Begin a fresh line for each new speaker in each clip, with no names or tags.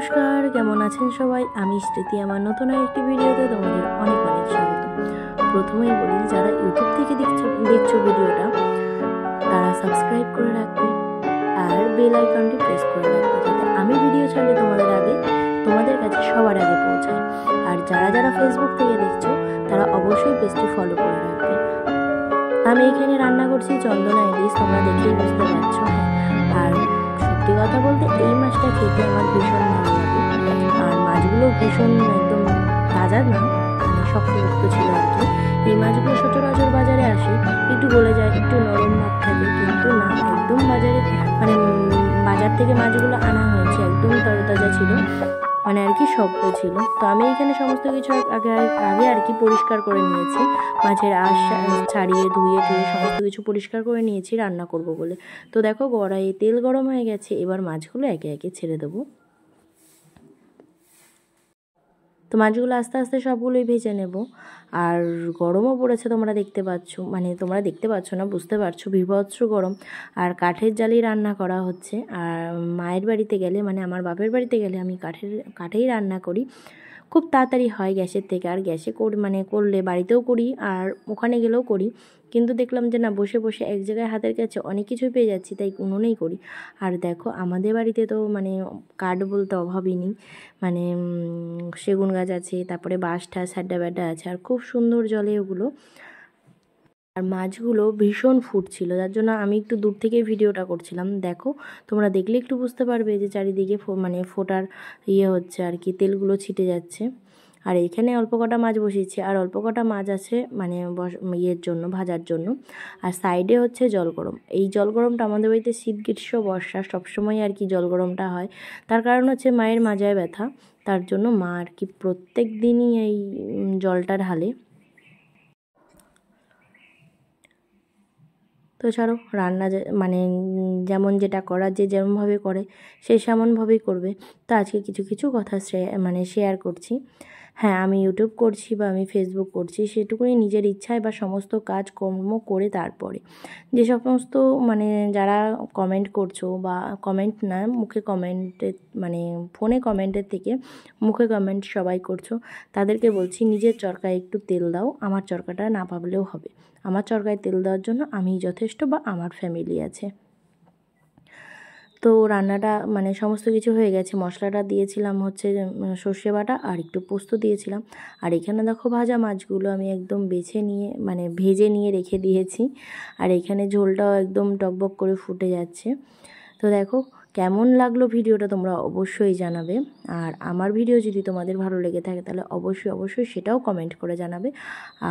নমস্কার, কেমন আছেন সবাই? আমি স্মৃতি। আমার নতুন আরেকটি ভিডিওতে তোমাদের অনেক অনেক স্বাগত। প্রথমেই বলি, যারা ইউটিউব থেকে দেখছো ভিডিওটা, তারা সাবস্ক্রাইব করে রাখবে আর বেল আইকনটি প্রেস করে রাখবে, যাতে আমি ভিডিও ছাড়লে তোমাদের কাছে সবার আগে পৌঁছায়। আর যারা যারা ফেসবুক থেকে দেখছো, তারা অবশ্যই পেজটি ফলো করে রাখবে। আমি এখানে রান্না করছি চন্দনা ইলিশ, তোমরা দেখেই বুঝতে পারছো। আর সত্যি কথা বলতে, এই মাছটা খেতে আমার ভীষণ ভালো লাগে। আর মাছগুলো ভীষণ একদম তাজা না, মানে শক্ত ছিল আর কি। এই মাছগুলো সচরাচর বাজারে আসে, একটু গলে যায়, একটু নরম ভাব থাকে, কিন্তু না, একদম বাজার থেকে মাছগুলো আনা হয়েছে, একদম তরতাজা ছিল, মানে আর কি শক্ত ছিল। তো আমি এখানে সমস্ত কিছু আগে আর কি পরিষ্কার করে নিয়েছি, মাছের আঁশ ছাড়িয়ে ধুয়ে সমস্ত কিছু পরিষ্কার করে নিয়েছি রান্না করব বলে। তো দেখো, কড়াইয়ে তেল গরম হয়ে গেছে, এবার মাছগুলো একে একে ছেড়ে দেবো। তো মাছগুলো আস্তে আস্তে সবগুলোই ভেজে নেব। আর গরমও পড়েছে, তোমরা দেখতে পাচ্ছ না, বুঝতে পারছো, বীভৎস গরম। আর কাঠের জালেই রান্না করা হচ্ছে। আর মায়ের বাড়িতে গেলে, মানে আমার বাপের বাড়িতে গেলে, আমি কাঠেই রান্না করি, খুব তাড়াতাড়ি হয় গ্যাসের থেকে। আর গ্যাসে করলে বাড়িতেও করি আর ওখানে গেলেও করি, কিন্তু দেখলাম যে না, বসে বসে এক জায়গায় হাতের কাছে অনেক কিছুই পেয়ে যাচ্ছি, তাই উনুনেই করি। আর দেখো, আমাদের বাড়িতে তো মানে কাঠ বলতে অভাবই নেই, মানে সেগুন গাছ আছে, তারপরে বাঁশ ঠাস সাড্ডা ব্যাড্ডা আছে, আর খুব সুন্দর জলে ওগুলো। আর মাছগুলো ভীষণ ফুটছিল, যার জন্য আমি একটু দূর থেকে ভিডিওটা করছিলাম। দেখো, তোমরা দেখলে একটু বুঝতে পারবে যে চারিদিকে মানে ফোটার হচ্ছে আর কি, তেলগুলো ছিটে যাচ্ছে। আর এখানে অল্প কটা মাছ বসিয়েছি, আর অল্প কটা মাছ আছে মানে জন্য, ভাজার জন্য। আর সাইডে হচ্ছে জল গরম। এই জল গরমটা আমাদের বাড়িতে শীত গ্রীষ্ম বর্ষা সবসময় আর কি জল গরমটা হয়। তার কারণ হচ্ছে মায়ের মাজায় ব্যথা, তার জন্য মা আর কি প্রত্যেক দিনই এই জলটা ঢালে। তো ছাড়ো, রান্না মানে যেমন যেটা করার, যে যেমনভাবে করে সে সেমনভাবেই করবে। তো আজকে কিছু কিছু কথা শেয়ার করছি। হ্যাঁ, আমি ইউটিউব করছি বা আমি ফেসবুক করছি, সেটুকুনি নিজের ইচ্ছায় বা সমস্ত কাজকর্ম করে তারপরে যে সমস্ত মানে যারা কমেন্ট করছো, বা কমেন্ট না, মুখে কমেন্টের, মানে ফোনে কমেন্টের থেকে মুখে কমেন্ট সবাই করছো, তাদেরকে বলছি, নিজের চরকায় একটু তেল দাও। আমার চরকাটা না পাবলেও হবে, আমার চরকায় তেল দেওয়ার জন্য আমি যথেষ্ট, বা আমার ফ্যামিলি আছে। তো রান্নাটা মানে সমস্ত কিছু হয়ে গেছে। মশলাটা দিয়েছিলাম হচ্ছে সর্ষে বাটা, আর একটু পোস্ত দিয়েছিলাম। আর এখানে দেখো, ভাজা মাছগুলো আমি একদম ভেজে নিয়ে রেখে দিয়েছি। আর এখানে ঝোলটাও একদম টকবক করে ফুটে যাচ্ছে। তো দেখো, কেমন লাগলো ভিডিওটা তোমরা অবশ্যই জানাবে। আর আমার ভিডিও যদি তোমাদের ভালো লেগে থাকে, তাহলে অবশ্যই সেটাও কমেন্ট করে জানাবে।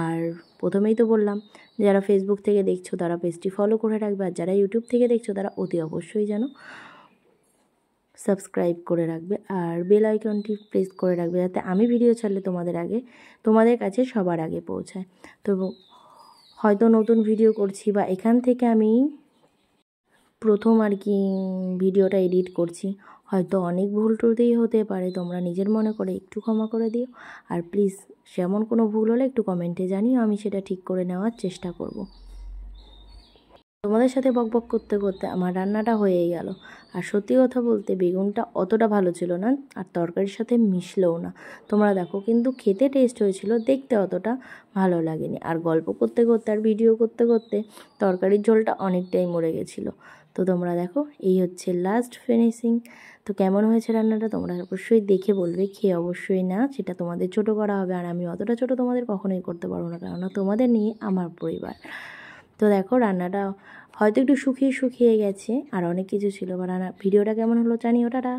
আর প্রথমেই তো বললাম, যারা ফেসবুক থেকে দেখছো তারা পেজটি ফলো করে রাখবে, আর যারা ইউটিউব থেকে দেখছো তারা অতি অবশ্যই যেন সাবস্ক্রাইব করে রাখবে আর বেল আইকনটি প্রেস করে রাখবে, যাতে আমি ভিডিও ছাড়লে তোমাদের কাছে সবার আগে পৌঁছায়। তো হয়তো নতুন ভিডিও করছি, বা এখান থেকে আমি প্রথম আর কি ভিডিওটা এডিট করছি, হয়তো অনেক ভুল ত্রুটিই হতে পারে, তোমরা নিজের মনে করে একটু ক্ষমা করে দিও। আর প্লিজ, সেমন কোনো ভুল হলে একটু কমেন্টে জানিও, আমি সেটা ঠিক করে নেওয়ার চেষ্টা করব। তোমাদের সাথে বকবক করতে করতে আমার রান্নাটা হয়েই গেল। আর সত্যি কথা বলতে, বেগুনটা অতটা ভালো ছিল না, আর তরকারির সাথে মিশলেও না। তোমরা দেখো, কিন্তু খেতে টেস্ট হয়েছিল, দেখতে অতটা ভালো লাগেনি। আর গল্প করতে করতে আর ভিডিও করতে করতে তরকারির ঝোলটা অনেকটাই মরে গেছিলো। তো তোমরা দেখো, এই হচ্ছে লাস্ট ফিনিশিং। তো কেমন হয়েছে রান্নাটা তোমরা অবশ্যই দেখে বলবে, খেয়ে অবশ্যই না সেটা তোমাদের ছোট করা হবে। আর আমি অতটা ছোট তোমাদের কখনোই করতে পারবো না, কেননা তোমাদের নিয়ে আমার পরিবার। তো দেখো, রান্নাটা হয়তো একটু শুকিয়ে গেছে, আর অনেক কিছু ছিল। বা ভিডিওটা কেমন হলো জানিও, টাটা।